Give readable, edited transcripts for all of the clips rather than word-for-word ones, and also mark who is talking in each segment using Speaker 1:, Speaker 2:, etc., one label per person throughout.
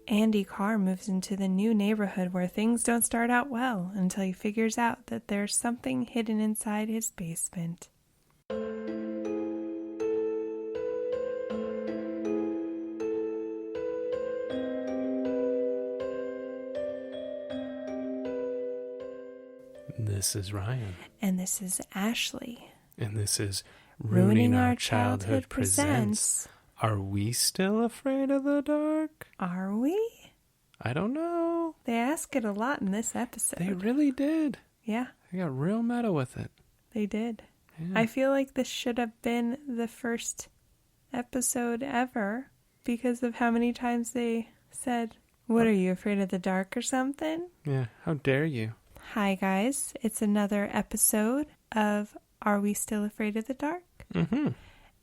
Speaker 1: Andy Carr moves into the new neighborhood where things don't start out well until he figures out that there's something hidden inside his basement.
Speaker 2: This is Ryan.
Speaker 1: And this is Ashley.
Speaker 2: And this is Ruining Our Childhood presents Are We Still Afraid of the Dark?
Speaker 1: Are we?
Speaker 2: I don't know.
Speaker 1: They ask it a lot in this episode.
Speaker 2: They really did.
Speaker 1: Yeah.
Speaker 2: They got real meta with it.
Speaker 1: They did.
Speaker 2: Yeah.
Speaker 1: I feel like this should have been the first episode ever because of how many times they said, "What, are you afraid of the dark or something?"
Speaker 2: Yeah, how dare you?
Speaker 1: Hi guys, it's another episode of Are We Still Afraid of the Dark?
Speaker 2: Mm-hmm.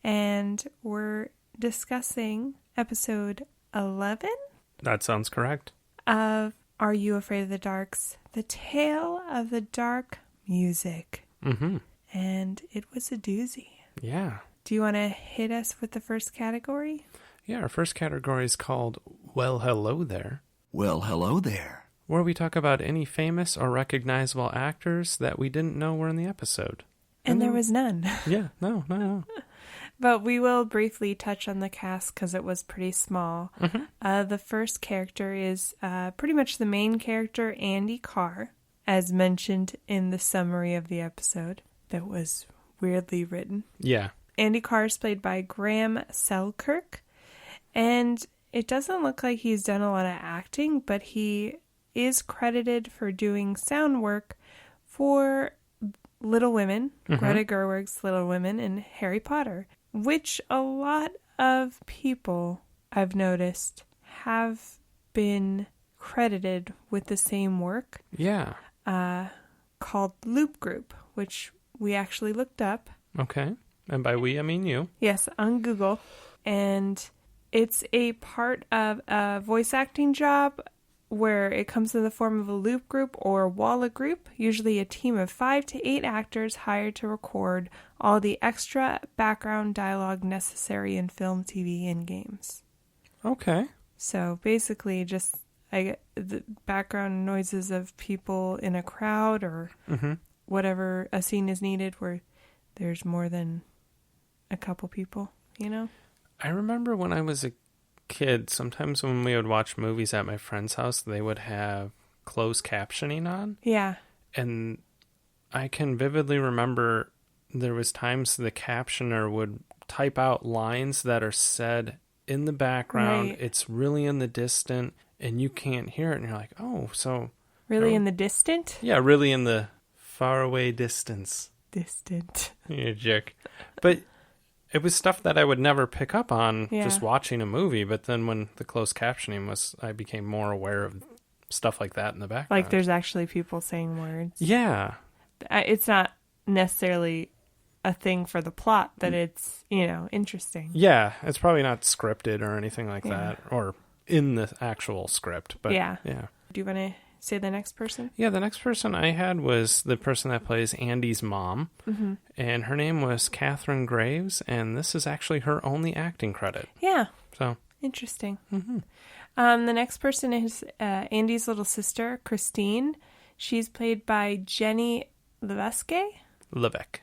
Speaker 1: And we're discussing episode 11
Speaker 2: That sounds correct.
Speaker 1: of Are You Afraid of the Dark's The Tale of the Dark Music.
Speaker 2: Mm-hmm.
Speaker 1: And it was a doozy.
Speaker 2: Yeah.
Speaker 1: Do you want to hit us with the first category?
Speaker 2: Yeah, our first category is called Well, Hello There.
Speaker 3: Well, hello there.
Speaker 2: Where we talk about any famous or recognizable actors that we didn't know were in the episode.
Speaker 1: And there was none.
Speaker 2: Yeah, no.
Speaker 1: But we will briefly touch on the cast because it was pretty small.
Speaker 2: Mm-hmm.
Speaker 1: The first character is pretty much the main character, Andy Carr, as mentioned in the summary of the episode that was weirdly written.
Speaker 2: Yeah.
Speaker 1: Andy Carr is played by Graham Selkirk, and it doesn't look like he's done a lot of acting, but he is credited for doing sound work for Little Women, Greta Gerwig's Little Women, and Harry Potter, which a lot of people I've noticed have been credited with the same work.
Speaker 2: Yeah.
Speaker 1: Called Loop Group, which we actually looked up.
Speaker 2: Okay. And by we, I mean you.
Speaker 1: Yes, on Google. And it's a part of a voice acting job where it comes in the form of a loop group or walla group, usually a team of 5 to 8 actors hired to record all the extra background dialogue necessary in film, TV, and games.
Speaker 2: Okay.
Speaker 1: So basically just the background noises of people in a crowd or whatever a scene is needed where there's more than a couple people, you know?
Speaker 2: I remember when I was a kid, sometimes when we would watch movies at my friend's house, they would have closed captioning on.
Speaker 1: Yeah.
Speaker 2: And I can vividly remember there was times the captioner would type out lines that are said in the background.
Speaker 1: Right.
Speaker 2: It's really in the distant, and you can't hear it. And you're like, oh, so...
Speaker 1: Really in the distant?
Speaker 2: Yeah, really in the faraway distance.
Speaker 1: Distant.
Speaker 2: You jerk. But... it was stuff that I would never pick up on just watching a movie, but then when the closed captioning was, I became more aware of stuff like that in the background.
Speaker 1: Like there's actually people saying words.
Speaker 2: Yeah.
Speaker 1: It's not necessarily a thing for the plot, but it's, interesting.
Speaker 2: Yeah, it's probably not scripted or anything like that, or in the actual script, but yeah.
Speaker 1: Do you want to say the next person?
Speaker 2: Yeah, the next person I had was the person that plays Andy's mom, and her name was Catherine Graves, and this is actually her only acting credit.
Speaker 1: Yeah.
Speaker 2: So
Speaker 1: interesting. The next person is Andy's little sister, Christine. She's played by Jenny Levesque. Levesque.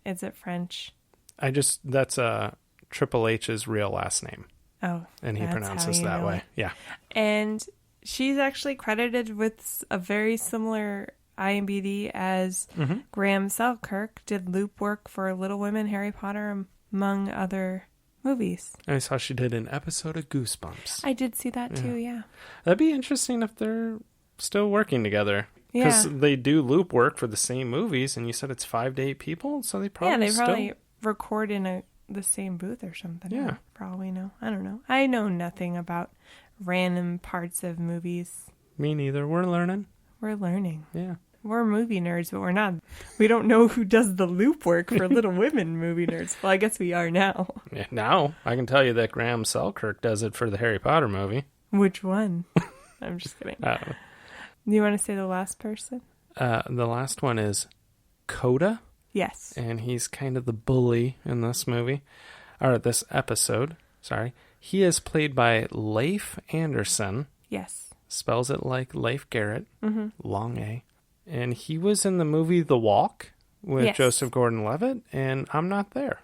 Speaker 1: Is it French?
Speaker 2: That's Triple H's real last name.
Speaker 1: Oh,
Speaker 2: and he pronounces that way. Yeah.
Speaker 1: And she's actually credited with a very similar IMDb as Graham Selkirk, did loop work for Little Women, Harry Potter, among other movies.
Speaker 2: I saw she did an episode of Goosebumps.
Speaker 1: I did see that too, yeah.
Speaker 2: That'd be interesting if they're still working together. Because they do loop work for the same movies, and you said it's 5 to 8 people, so they probably
Speaker 1: record in the same booth or something.
Speaker 2: Yeah.
Speaker 1: Probably no. I don't know. I know nothing about random parts of movies.
Speaker 2: Me neither. We're learning.
Speaker 1: We're learning.
Speaker 2: Yeah.
Speaker 1: We're movie nerds, but we're not. We don't know who does the loop work for Little Women movie nerds. Well, I guess we are now.
Speaker 2: Yeah, now I can tell you that Graham Selkirk does it for the Harry Potter movie.
Speaker 1: Which one? I'm just kidding. Do you want to say the last person?
Speaker 2: The last one is Coda.
Speaker 1: Yes.
Speaker 2: And he's kind of the bully in this movie, or this episode. Sorry. He is played by Leif Anderson.
Speaker 1: Yes.
Speaker 2: Spells it like Leif Garrett. Mm-hmm. Long A. And he was in the movie The Walk with Joseph Gordon-Levitt, and I'm not there.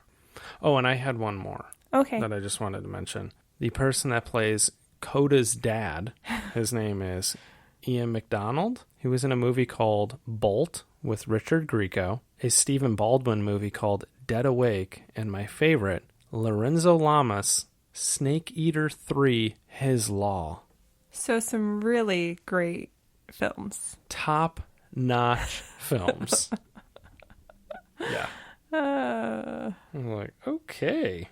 Speaker 2: Oh, and I had one more.
Speaker 1: Okay.
Speaker 2: That I just wanted to mention. The person that plays Coda's dad, his name is Ian McDonald. He was in a movie called Bolt with Richard Grieco, a Stephen Baldwin movie called Dead Awake, and my favorite, Lorenzo Lamas' Snake Eater 3, His Law.
Speaker 1: So some really great films.
Speaker 2: Top-notch films. Yeah. I'm like, okay.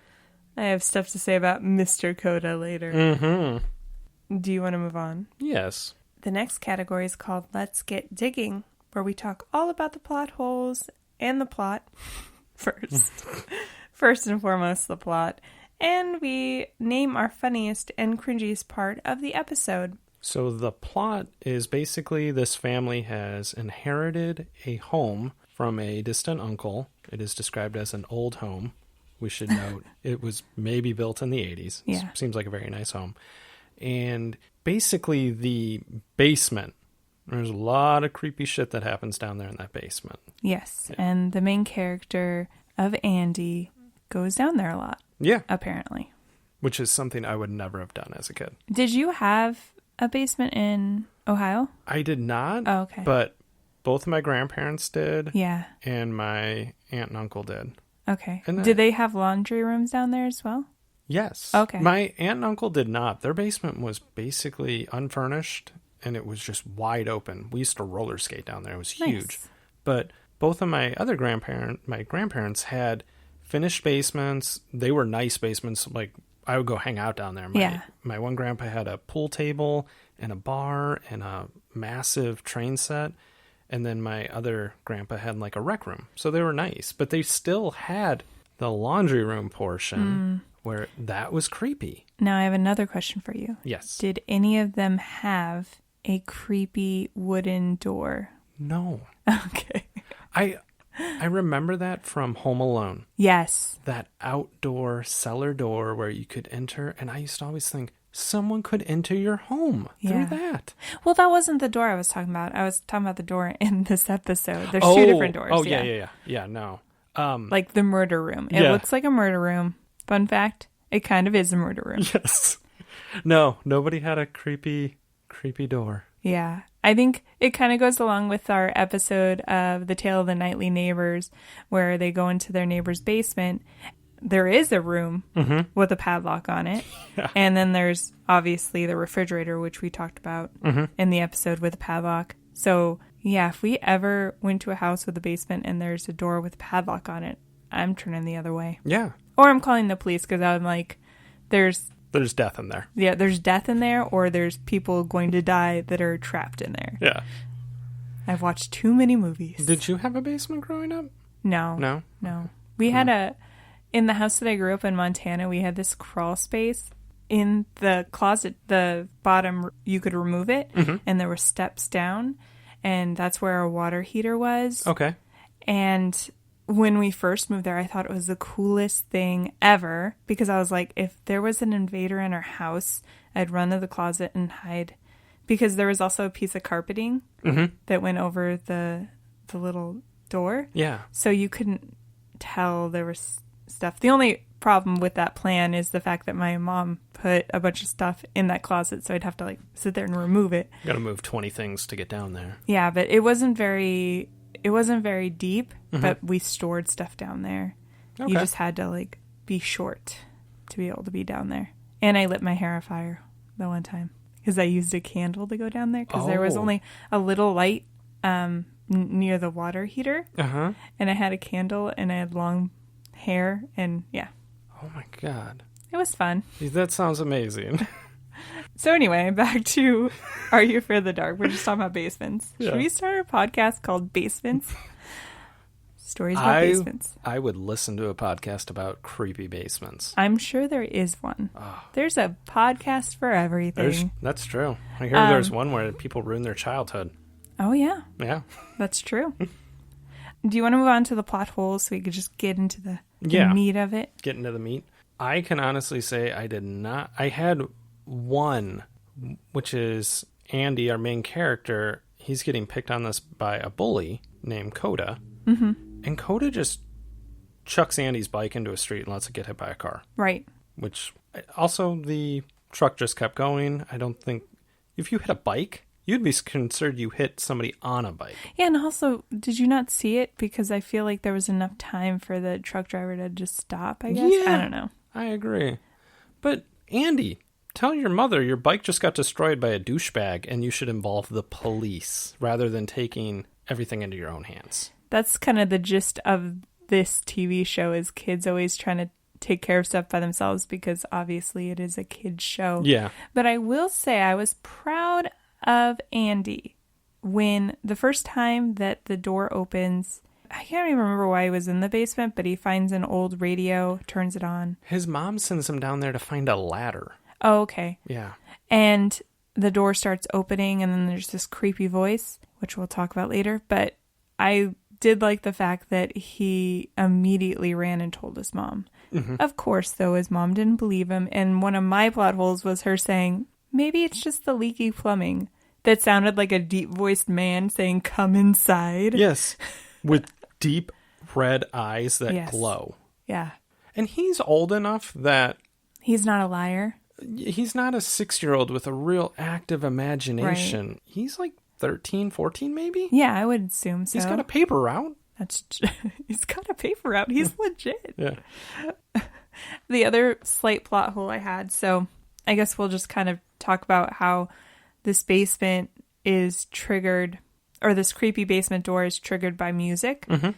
Speaker 1: I have stuff to say about Mr. Coda later.
Speaker 2: Mm-hmm.
Speaker 1: Do you want to move on?
Speaker 2: Yes.
Speaker 1: The next category is called Let's Get Digging, where we talk all about the plot holes and the plot first. First and foremost, the plot. And we name our funniest and cringiest part of the episode.
Speaker 2: So the plot is basically this family has inherited a home from a distant uncle. It is described as an old home. We should note it was maybe built in the 80s.
Speaker 1: Yeah.
Speaker 2: Seems like a very nice home. And basically the basement, there's a lot of creepy shit that happens down there in that basement.
Speaker 1: Yes, yeah. And the main character of Andy goes down there a lot.
Speaker 2: Yeah.
Speaker 1: Apparently.
Speaker 2: Which is something I would never have done as a kid.
Speaker 1: Did you have a basement in Ohio?
Speaker 2: I did not.
Speaker 1: Oh, okay.
Speaker 2: But both of my grandparents did.
Speaker 1: Yeah.
Speaker 2: And my aunt and uncle did.
Speaker 1: Okay. Did they have laundry rooms down there as well?
Speaker 2: Yes.
Speaker 1: Okay.
Speaker 2: My aunt and uncle did not. Their basement was basically unfurnished, and it was just wide open. We used to roller skate down there. It was huge.
Speaker 1: Nice.
Speaker 2: But both of my grandparents had finished basements. They were nice basements. Like, I would go hang out down there. My one grandpa had a pool table and a bar and a massive train set. And then my other grandpa had like a rec room. So they were nice. But they still had the laundry room portion where that was creepy.
Speaker 1: Now I have another question for you.
Speaker 2: Yes.
Speaker 1: Did any of them have a creepy wooden door?
Speaker 2: No.
Speaker 1: Okay.
Speaker 2: I remember that from Home Alone.
Speaker 1: Yes.
Speaker 2: That outdoor cellar door where you could enter. And I used to always think, someone could enter your home through that.
Speaker 1: Well, that wasn't the door I was talking about. I was talking about the door in this episode. There's two different doors.
Speaker 2: Oh, yeah. Yeah, no.
Speaker 1: Like the murder room. It looks like a murder room. Fun fact, it kind of is a murder room.
Speaker 2: Yes. No, nobody had a creepy door.
Speaker 1: Yeah. I think it kind of goes along with our episode of The Tale of the Nightly Neighbors, where they go into their neighbor's basement. There is a room with a padlock on it. Yeah. And then there's obviously the refrigerator, which we talked about in the episode with a padlock. So, yeah, if we ever went to a house with a basement and there's a door with a padlock on it, I'm turning the other way.
Speaker 2: Yeah.
Speaker 1: Or I'm calling the police because I'm like, there's
Speaker 2: death in there.
Speaker 1: Yeah, there's death in there, or there's people going to die that are trapped in there.
Speaker 2: Yeah.
Speaker 1: I've watched too many movies.
Speaker 2: Did you have a basement growing up?
Speaker 1: No. We had in the house that I grew up in Montana, we had this crawl space in the closet. The bottom, you could remove it, and there were steps down, and that's where our water heater was.
Speaker 2: Okay.
Speaker 1: And when we first moved there, I thought it was the coolest thing ever, because I was like, if there was an invader in our house, I'd run to the closet and hide, because there was also a piece of carpeting that went over the little door.
Speaker 2: Yeah.
Speaker 1: So you couldn't tell there was stuff. The only problem with that plan is the fact that my mom put a bunch of stuff in that closet, so I'd have to like sit there and remove it.
Speaker 2: You gotta move 20 things to get down there.
Speaker 1: Yeah, but it wasn't very deep, but we stored stuff down there. Okay. You just had to like be short to be able to be down there. And I lit my hair on fire the one time because I used a candle to go down there because there was only a little light near the water heater. And I had a candle and I had long hair, and yeah.
Speaker 2: Oh my God.
Speaker 1: It was fun.
Speaker 2: That sounds amazing.
Speaker 1: So anyway, back to Are You Afraid of the Dark? We're just talking about basements. Yeah. Should we start a podcast called Basements? Stories about basements.
Speaker 2: I would listen to a podcast about creepy basements.
Speaker 1: I'm sure there is one. Oh. There's a podcast for everything.
Speaker 2: That's true. I hear there's one where people ruin their childhood.
Speaker 1: Oh, yeah.
Speaker 2: Yeah.
Speaker 1: That's true. Do you want to move on to the plot holes so we could just get into the meat of it?
Speaker 2: Get into the meat. I can honestly say I did not. I had one, which is Andy, our main character. He's getting picked on this by a bully named Coda.
Speaker 1: Mm-hmm.
Speaker 2: And Coda just chucks Andy's bike into a street and lets it get hit by a car.
Speaker 1: Right.
Speaker 2: Which, also, the truck just kept going. I don't think, if you hit a bike, you'd be concerned you hit somebody on a bike.
Speaker 1: Yeah, and also, did you not see it? Because I feel like there was enough time for the truck driver to just stop, I guess.
Speaker 2: Yeah,
Speaker 1: I don't know.
Speaker 2: I agree. But, Andy, tell your mother your bike just got destroyed by a douchebag and you should involve the police rather than taking everything into your own hands.
Speaker 1: That's kind of the gist of this TV show, is kids always trying to take care of stuff by themselves because obviously it is a kid's show.
Speaker 2: Yeah.
Speaker 1: But I will say I was proud of Andy when the first time that the door opens. I can't even remember why he was in the basement, but he finds an old radio, turns it on.
Speaker 2: His mom sends him down there to find a ladder.
Speaker 1: Oh, okay.
Speaker 2: Yeah.
Speaker 1: And the door starts opening and then there's this creepy voice, which we'll talk about later. But I did like the fact that he immediately ran and told his mom. Mm-hmm. Of course, though, his mom didn't believe him. And one of my plot holes was her saying, maybe it's just the leaky plumbing. That sounded like a deep-voiced man saying, come inside.
Speaker 2: Yes, with deep red eyes that
Speaker 1: yes.
Speaker 2: glow.
Speaker 1: Yeah.
Speaker 2: And he's old enough that...
Speaker 1: He's not a liar.
Speaker 2: He's not a 6-year-old with a real active imagination. Right. He's like 13, 14 maybe?
Speaker 1: Yeah, I would assume so.
Speaker 2: He's got a paper route.
Speaker 1: He's got a paper route. He's legit.
Speaker 2: Yeah.
Speaker 1: The other slight plot hole I had, so I guess we'll just kind of talk about how this basement is triggered, or this creepy basement door is triggered by music.
Speaker 2: Mm-hmm.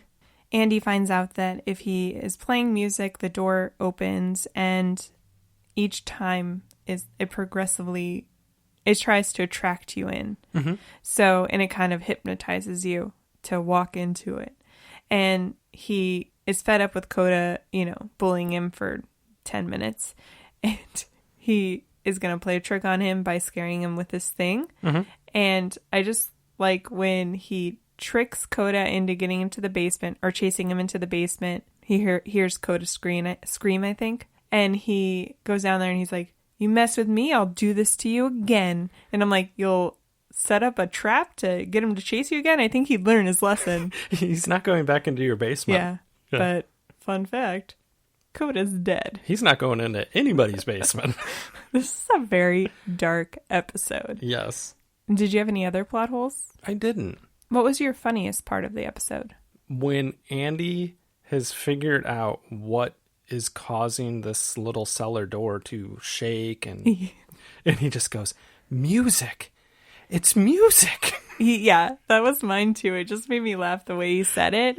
Speaker 1: Andy finds out that if he is playing music, the door opens, and each time it progressively, it tries to attract you in.
Speaker 2: Mm-hmm.
Speaker 1: So, and it kind of hypnotizes you to walk into it. And he is fed up with Coda, bullying him for 10 minutes. And he is going to play a trick on him by scaring him with this thing.
Speaker 2: Mm-hmm.
Speaker 1: And I just like when he tricks Coda into getting into the basement, or chasing him into the basement. He hears Coda scream, I think. And he goes down there and he's like, you mess with me, I'll do this to you again. And I'm like, you'll set up a trap to get him to chase you again? I think he'd learn his lesson.
Speaker 2: He's not going back into your basement.
Speaker 1: Yeah. But fun fact, Coda's dead.
Speaker 2: He's not going into anybody's basement.
Speaker 1: This is a very dark episode.
Speaker 2: Yes.
Speaker 1: Did you have any other plot holes?
Speaker 2: I didn't.
Speaker 1: What was your funniest part of the episode?
Speaker 2: When Andy has figured out what is causing this little cellar door to shake, and he just goes, music. It's music.
Speaker 1: Yeah, that was mine too. It just made me laugh the way he said it.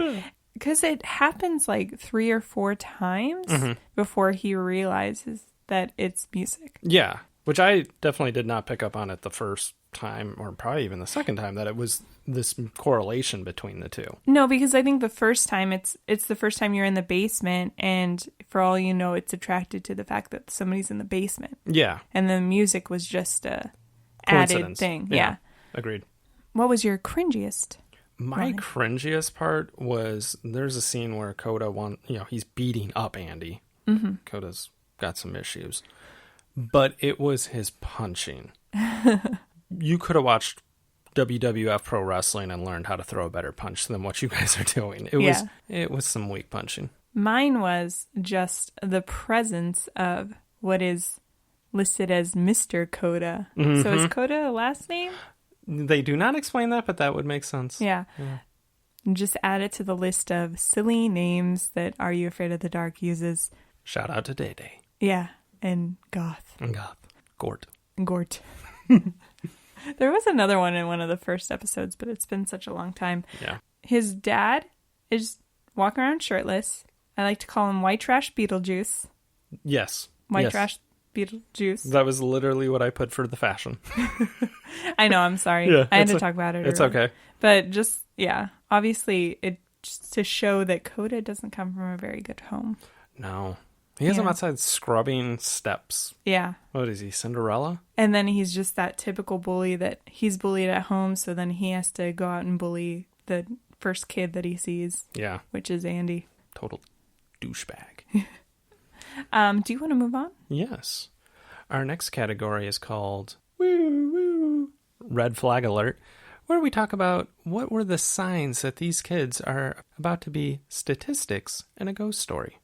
Speaker 1: Because it happens like 3 or 4 times before he realizes that it's music.
Speaker 2: Yeah, which I definitely did not pick up on it the first time, or probably even the second time, that it was this correlation between the two.
Speaker 1: No, because I think the first time, it's the first time you're in the basement, and for all you know, it's attracted to the fact that somebody's in the basement.
Speaker 2: Yeah. And
Speaker 1: the music was just a added thing. Yeah.
Speaker 2: Agreed.
Speaker 1: What was your cringiest?
Speaker 2: My cringiest part was, there's a scene where Coda he's beating up Andy. Mm-hmm. Coda's got some issues. But it was his punching. You could have watched WWF Pro Wrestling and learned how to throw a better punch than what you guys are doing. It was some weak punching. Mine
Speaker 1: was just the presence of what is listed as Mr. Coda. Mm-hmm. So is Coda a last name?
Speaker 2: They do not explain that, but that would make sense.
Speaker 1: Yeah. Just add it to the list of silly names that Are You Afraid of the Dark uses.
Speaker 2: Shout out to Day Day.
Speaker 1: Yeah. And Goth.
Speaker 2: Gort.
Speaker 1: There was another one in one of the first episodes, but it's been such a long time.
Speaker 2: Yeah.
Speaker 1: His dad is walking around shirtless. I like to call him White Trash Beetlejuice.
Speaker 2: Yes.
Speaker 1: White Trash Beetlejuice.
Speaker 2: That was literally what I put for the fashion.
Speaker 1: I know, I'm sorry. Yeah, I had to talk about it.
Speaker 2: It's okay.
Speaker 1: But just, obviously, it's to show that Coda doesn't come from a very good home.
Speaker 2: No. He has him outside scrubbing steps.
Speaker 1: Yeah.
Speaker 2: What is he, Cinderella?
Speaker 1: And then he's just that typical bully that he's bullied at home, so then he has to go out and bully the first kid that he sees.
Speaker 2: Yeah.
Speaker 1: Which is Andy.
Speaker 2: Total douchebag.
Speaker 1: Do you want to move on?
Speaker 2: Yes. Our next category is called Woo Woo Red Flag Alert, where we talk about what were the signs that these kids are about to be statistics in a ghost story.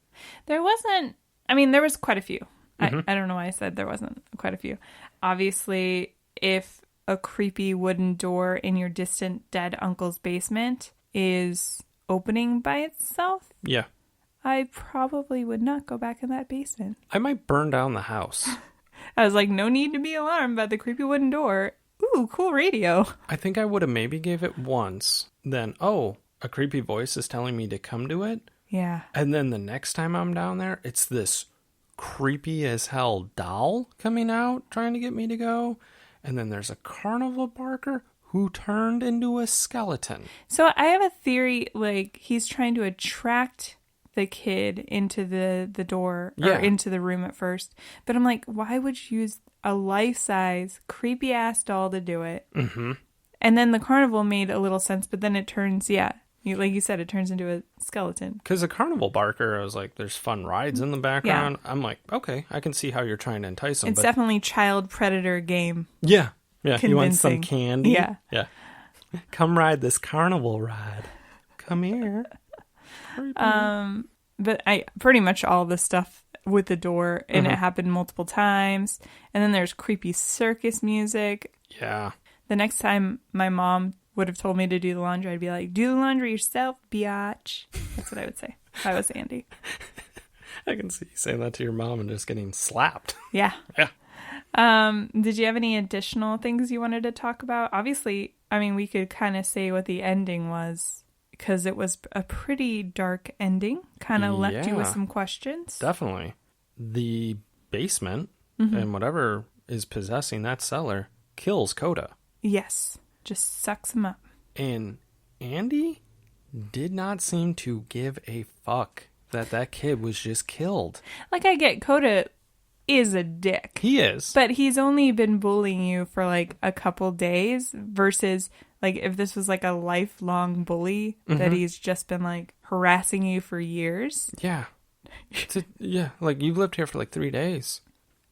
Speaker 1: There was quite a few. I don't know why I said there wasn't quite a few. Obviously, if a creepy wooden door in your distant dead uncle's basement is opening by itself,
Speaker 2: Yeah.
Speaker 1: I probably would not go back in that basement.
Speaker 2: I might burn down the house.
Speaker 1: I was like, no need to be alarmed by the creepy wooden door. Ooh, cool radio.
Speaker 2: I think I would have maybe gave it once. Then, oh, a creepy voice is telling me to come to it.
Speaker 1: Yeah.
Speaker 2: And then the next time I'm down there, it's this creepy as hell doll coming out trying to get me to go. And then there's a carnival barker who turned into a skeleton.
Speaker 1: So I have a theory, like, he's trying to attract the kid into the door or into the room at first. But I'm like, why would you use a life-size, creepy-ass doll to do it? Mm-hmm. And then the carnival made a little sense, but then it turns, like you said, it turns into a skeleton.
Speaker 2: Because a carnival barker, I was like, there's fun rides in the background. Yeah. I'm like, okay, I can see how you're trying to entice them.
Speaker 1: It's definitely child predator game.
Speaker 2: Yeah. Yeah.
Speaker 1: Convincing.
Speaker 2: You want some candy?
Speaker 1: Yeah.
Speaker 2: Yeah. Come ride this carnival ride. Come here.
Speaker 1: But I pretty much all the stuff with the door, and it happened multiple times. And then there's creepy circus music.
Speaker 2: Yeah.
Speaker 1: The next time my mom would have told me to do the laundry, I'd be like, do the laundry yourself, biatch. That's what I would say if I was Andy.
Speaker 2: I can see you saying that to your mom and just getting slapped.
Speaker 1: Yeah.
Speaker 2: Yeah.
Speaker 1: Did you have any additional things you wanted to talk about? Obviously, I mean, we could kind of say what the ending was, because it was a pretty dark ending. Kind of left you with some questions.
Speaker 2: Definitely. The basement and whatever is possessing that cellar kills Coda.
Speaker 1: Yes. Just sucks him up.
Speaker 2: And Andy did not seem to give a fuck that kid was just killed.
Speaker 1: Like, I get Coda is a dick.
Speaker 2: He is.
Speaker 1: But he's only been bullying you for like a couple days versus like if this was like a lifelong bully that he's just been like harassing you for years.
Speaker 2: Yeah. Like you've lived here for like 3 days.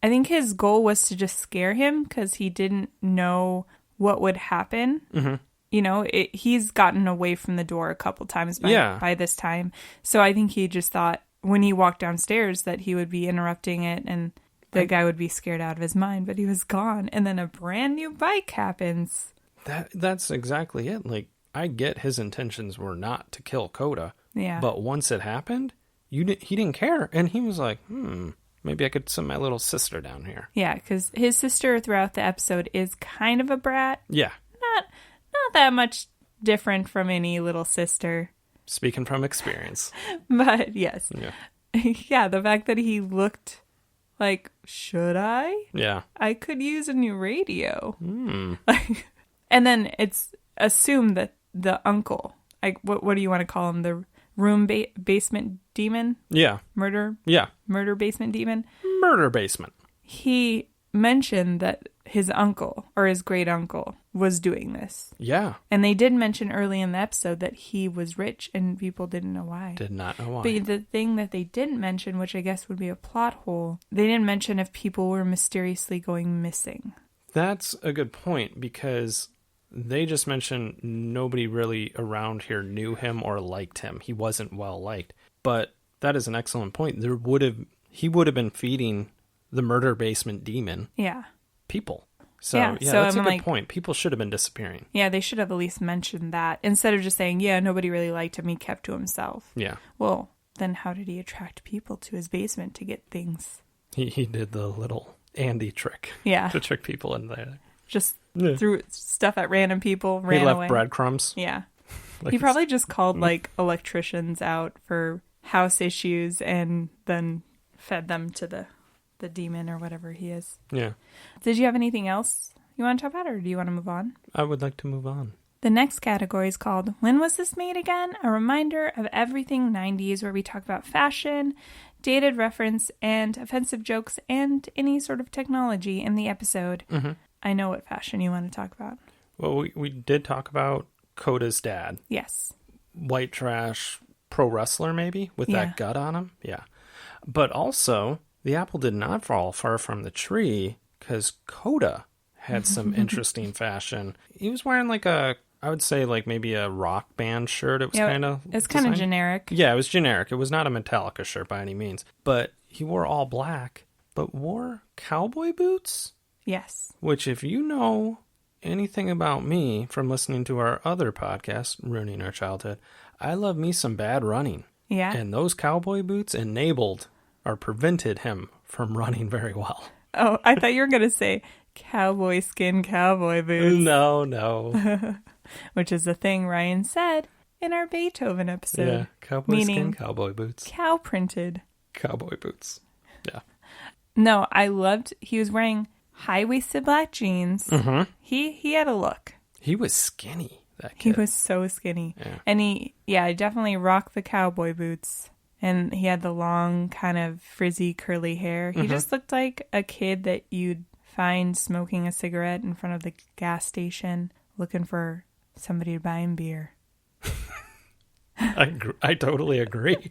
Speaker 1: I think his goal was to just scare him because he didn't know what would happen. Mm-hmm. You know, he's gotten away from the door a couple times by this time. So I think he just thought when he walked downstairs that he would be interrupting it and the guy would be scared out of his mind, but he was gone. And then a brand new bike happens.
Speaker 2: That's exactly it. Like, I get his intentions were not to kill Coda.
Speaker 1: Yeah.
Speaker 2: But once it happened, he didn't care. And he was like, maybe I could send my little sister down here.
Speaker 1: Yeah, because his sister throughout the episode is kind of a brat.
Speaker 2: Yeah.
Speaker 1: Not that much different from any little sister.
Speaker 2: Speaking from experience.
Speaker 1: But yes.
Speaker 2: Yeah.
Speaker 1: Yeah, the fact that he looked like, should I?
Speaker 2: Yeah.
Speaker 1: I could use a new radio. And then it's assumed that the uncle, like, what do you want to call him? The room basement demon?
Speaker 2: Yeah.
Speaker 1: Murder?
Speaker 2: Yeah.
Speaker 1: Murder basement demon?
Speaker 2: Murder basement.
Speaker 1: He mentioned that his uncle or his great uncle was doing this.
Speaker 2: Yeah.
Speaker 1: And they did mention early in the episode that he was rich and people didn't know why.
Speaker 2: Did not know why.
Speaker 1: But the thing that they didn't mention, which I guess would be a plot hole, they didn't mention if people were mysteriously going missing.
Speaker 2: That's a good point because they just mentioned nobody really around here knew him or liked him. He wasn't well liked. But that is an excellent point. He would have been feeding the murder basement demon people. So that's a good point. People should have been disappearing. Yeah,
Speaker 1: they should have at least mentioned that instead of just saying, nobody really liked him. He kept to himself.
Speaker 2: Yeah.
Speaker 1: Well, then how did he attract people to his basement to get things?
Speaker 2: He did the little Andy trick.
Speaker 1: Yeah.
Speaker 2: To trick people in there.
Speaker 1: Just threw stuff at random people, ran away.
Speaker 2: He left breadcrumbs.
Speaker 1: Yeah. He probably just called like electricians out for house issues and then fed them to the demon or whatever he is.
Speaker 2: Yeah.
Speaker 1: Did you have anything else you want to talk about, or do you want to move on?
Speaker 2: I would like to move on.
Speaker 1: The next category is called When Was This Made Again? A reminder of everything 90s, where we talk about fashion, dated reference, and offensive jokes, and any sort of technology in the episode. Mm-hmm. I know what fashion you want to talk about.
Speaker 2: Well, we did talk about Coda's dad.
Speaker 1: Yes.
Speaker 2: White trash pro wrestler, maybe, with that gut on him. Yeah. But also, the apple did not fall far from the tree because Coda had some interesting fashion. He was wearing like I would say like maybe a rock band shirt. It was
Speaker 1: It's kind of generic.
Speaker 2: Yeah, it was generic. It was not a Metallica shirt by any means. But he wore all black, but wore cowboy boots.
Speaker 1: Yes.
Speaker 2: Which, if you know anything about me from listening to our other podcast, Ruining Our Childhood, I love me some bad running.
Speaker 1: Yeah.
Speaker 2: And those cowboy boots enabled or prevented him from running very well.
Speaker 1: Oh, I thought you were going to say cowboy skin cowboy boots.
Speaker 2: No.
Speaker 1: Which is the thing Ryan said in our Beethoven episode.
Speaker 2: Yeah, cowboy skin cowboy boots.
Speaker 1: Cow printed.
Speaker 2: Cowboy boots. Yeah.
Speaker 1: No, I loved, he was wearing high-waisted black jeans.
Speaker 2: Mm-hmm.
Speaker 1: He had a look.
Speaker 2: He was skinny, that kid.
Speaker 1: He was so skinny.
Speaker 2: Yeah.
Speaker 1: And he definitely rocked the cowboy boots. And he had the long, kind of frizzy, curly hair. He just looked like a kid that you'd find smoking a cigarette in front of the gas station, looking for somebody to buy him beer.
Speaker 2: I totally agree.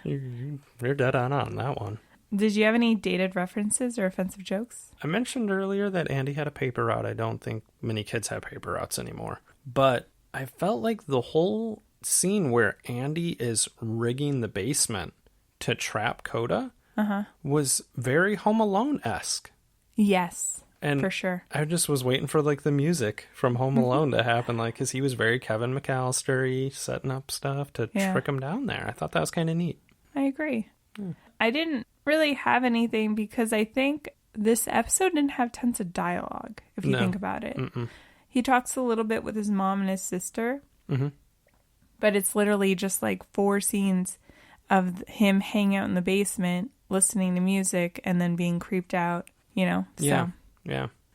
Speaker 2: You're dead on that one.
Speaker 1: Did you have any dated references or offensive jokes?
Speaker 2: I mentioned earlier that Andy had a paper route. I don't think many kids have paper routes anymore. But I felt like the whole scene where Andy is rigging the basement to trap Coda was very Home Alone-esque.
Speaker 1: Yes,
Speaker 2: and
Speaker 1: for sure.
Speaker 2: I just was waiting for like the music from Home Alone to happen, like, because he was very Kevin McAllister-y, setting up stuff to trick him down there. I thought that was kind of neat.
Speaker 1: I agree. I didn't really have anything because I think this episode didn't have tons of dialogue, if you think about it.
Speaker 2: Mm-mm.
Speaker 1: He talks a little bit with his mom and his sister, but it's literally just like 4 scenes of him hanging out in the basement, listening to music, and then being creeped out, you know?
Speaker 2: Yeah.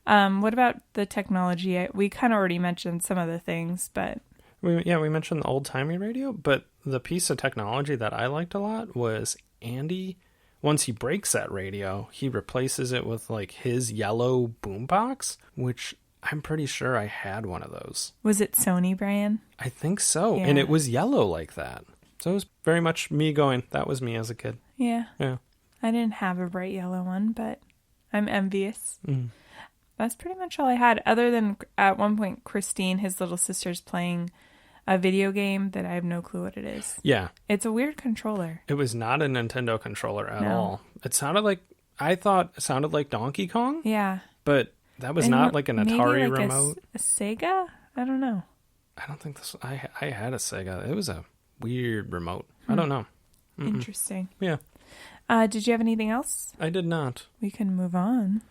Speaker 1: What about the technology? We kind of already mentioned some of the things, but...
Speaker 2: We mentioned the old-timey radio, but the piece of technology that I liked a lot was Andy, once he breaks that radio, he replaces it with like his yellow boombox, which I'm pretty sure I had one of those.
Speaker 1: Was it Sony brand?
Speaker 2: I think so.
Speaker 1: Yeah.
Speaker 2: And it was yellow like that. So it was very much me going, that was me as a kid.
Speaker 1: Yeah.
Speaker 2: Yeah.
Speaker 1: I didn't have a bright yellow one, but I'm envious. That's pretty much all I had, other than at one point Christine, his little sister's playing a video game that I have no clue what it is.
Speaker 2: Yeah.
Speaker 1: It's a weird controller.
Speaker 2: It was not a Nintendo controller at all. It sounded like, I thought it sounded like Donkey Kong.
Speaker 1: Yeah.
Speaker 2: But that was not like an Atari
Speaker 1: like
Speaker 2: remote.
Speaker 1: A Sega? I don't know.
Speaker 2: I don't think this, I had a Sega. It was a weird remote. I don't know.
Speaker 1: Interesting.
Speaker 2: Yeah.
Speaker 1: Did you have anything else?
Speaker 2: I did not.
Speaker 1: We can move on.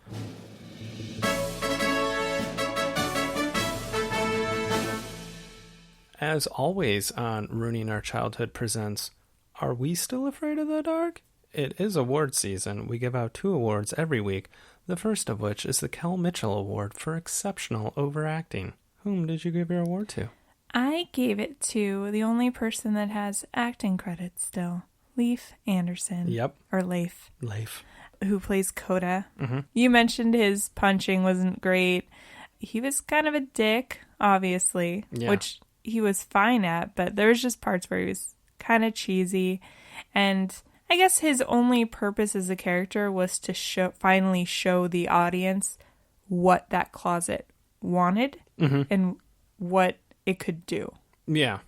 Speaker 2: As always on Ruining Our Childhood presents, Are We Still Afraid of the Dark? It is award season. We give out 2 awards every week, the first of which is the Kel Mitchell Award for Exceptional Overacting. Whom did you give your award to?
Speaker 1: I gave it to the only person that has acting credits still, Leif Anderson.
Speaker 2: Yep.
Speaker 1: Or Leif.
Speaker 2: Leif.
Speaker 1: Who plays Coda. You mentioned his punching wasn't great. He was kind of a dick, obviously, which he was fine at, but there was just parts where he was kind of cheesy. And I guess his only purpose as a character was to finally show the audience what that closet wanted and what it could do.
Speaker 2: Yeah.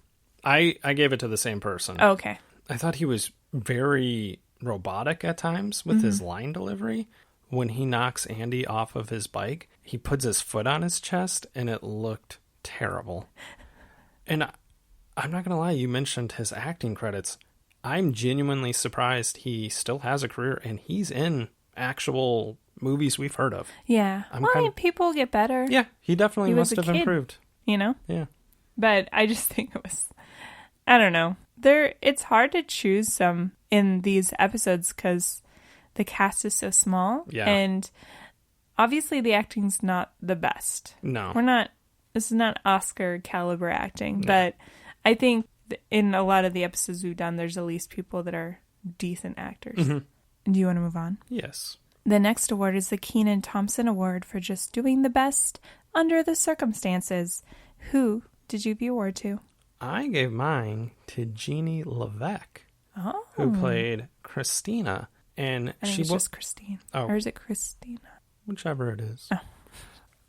Speaker 2: I gave it to the same person.
Speaker 1: Okay.
Speaker 2: I thought he was very robotic at times with his line delivery. When he knocks Andy off of his bike, he puts his foot on his chest, and it looked terrible. And I'm not going to lie, you mentioned his acting credits. I'm genuinely surprised he still has a career, and he's in actual movies we've heard of.
Speaker 1: Yeah. People get better.
Speaker 2: Yeah, he definitely must have improved.
Speaker 1: You know?
Speaker 2: Yeah.
Speaker 1: But I just think it was, I don't know. It's hard to choose some in these episodes because the cast is so small.
Speaker 2: Yeah.
Speaker 1: And obviously the acting's not the best.
Speaker 2: No.
Speaker 1: This is not Oscar caliber acting, but I think in a lot of the episodes we've done, there's at least people that are decent actors. Do you want to move on?
Speaker 2: Yes.
Speaker 1: The next award is the Kenan Thompson Award for just doing the best under the circumstances. Who did you give your award to?
Speaker 2: I gave mine to Jeannie Levesque who played Christina. And
Speaker 1: I think
Speaker 2: she
Speaker 1: it's just Christine.
Speaker 2: Oh.
Speaker 1: Or is it Christina?
Speaker 2: Whichever it is.
Speaker 1: Oh.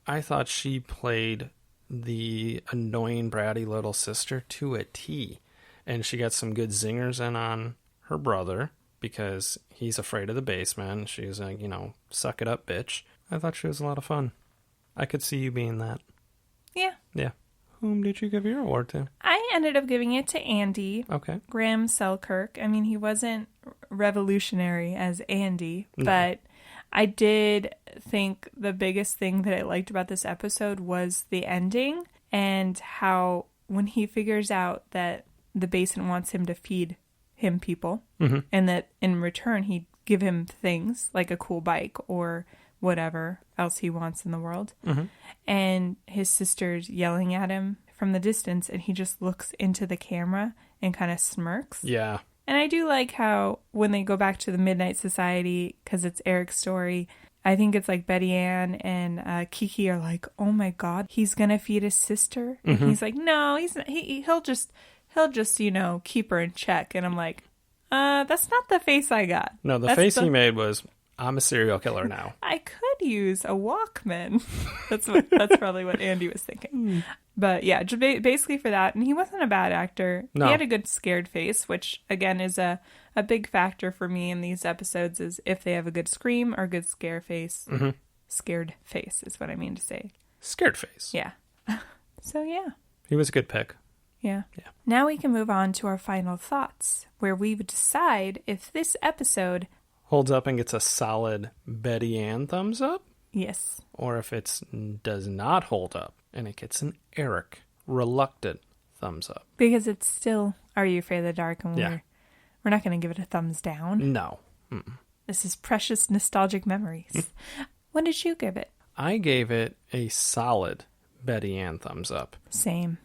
Speaker 2: I thought she played the annoying bratty little sister to a T. And she got some good zingers in on her brother because he's afraid of the basement. She's like, suck it up, bitch. I thought she was a lot of fun. I could see you being that.
Speaker 1: Yeah.
Speaker 2: Yeah. Whom did you give your award to?
Speaker 1: I ended up giving it to Andy.
Speaker 2: Okay.
Speaker 1: Graham Selkirk. I mean, he wasn't revolutionary as Andy,
Speaker 2: No.
Speaker 1: but I did think the biggest thing that I liked about this episode was the ending and how when he figures out that the basement wants him to feed him people and that in return he'd give him things like a cool bike or whatever else he wants in the world. And his sister's yelling at him from the distance and he just looks into the camera and kind of smirks.
Speaker 2: Yeah.
Speaker 1: And I do like how when they go back to the Midnight Society, because it's Eric's story, I think it's like Betty Ann and Kiki are like, oh my God, he's going to feed his sister? And he's like, no, he's not. He'll just, keep her in check. And I'm like, that's not the face I got.
Speaker 2: No, the face he made was, I'm a serial killer now.
Speaker 1: I could use a Walkman. That's probably what Andy was thinking. But yeah, basically for that. And he wasn't a bad actor.
Speaker 2: No.
Speaker 1: He had a good scared face, which again is a big factor for me in these episodes is if they have a good scream or good scare face. Scared face is what I mean to say.
Speaker 2: Scared face.
Speaker 1: Yeah. So yeah.
Speaker 2: He was a good pick.
Speaker 1: Yeah.
Speaker 2: Yeah.
Speaker 1: Now we can move on to our final thoughts, where we would decide if this episode
Speaker 2: Holds up and gets a solid Betty Ann thumbs up,
Speaker 1: yes,
Speaker 2: or if it does not hold up and it gets an Eric reluctant thumbs up.
Speaker 1: because it's still Are You Afraid of the Dark, and
Speaker 2: Yeah.
Speaker 1: we're not going to give it a thumbs down.
Speaker 2: No.
Speaker 1: This is precious nostalgic memories. What did you give it?
Speaker 2: I gave it a solid Betty Ann thumbs up.
Speaker 1: Same.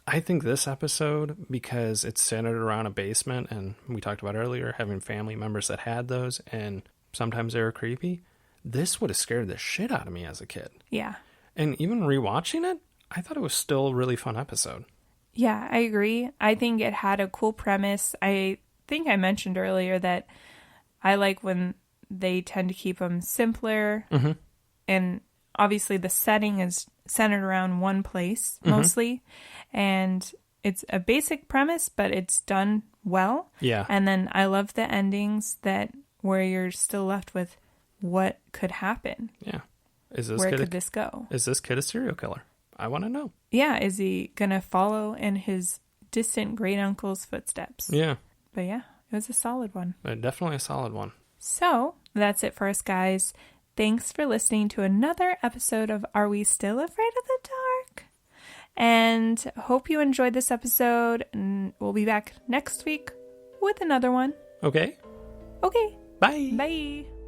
Speaker 2: I think this episode, because it's centered around a basement, and we talked about earlier, having family members that had those, and sometimes they were creepy, this would have scared the shit out of me as a kid.
Speaker 1: Yeah.
Speaker 2: And even rewatching it, I thought it was still a really fun episode.
Speaker 1: Yeah, I agree. I think it had a cool premise. I think I mentioned earlier that I like when they tend to keep them simpler. And obviously the setting is centered around one place mostly. And it's a basic premise, but it's done well.
Speaker 2: Yeah.
Speaker 1: And then I love the endings where you're still left with what could happen.
Speaker 2: Yeah.
Speaker 1: Where could this go?
Speaker 2: Is this kid a serial killer? I want to know.
Speaker 1: Yeah, is he going to follow in his distant great uncle's footsteps?
Speaker 2: Yeah.
Speaker 1: But yeah, it was a solid one.
Speaker 2: Definitely a solid one.
Speaker 1: So that's it for us, guys. Thanks for listening to another episode of Are We Still Afraid of the Dark? And hope you enjoyed this episode. And we'll be back next week with another one.
Speaker 2: Okay.
Speaker 1: Okay.
Speaker 2: Bye.
Speaker 1: Bye.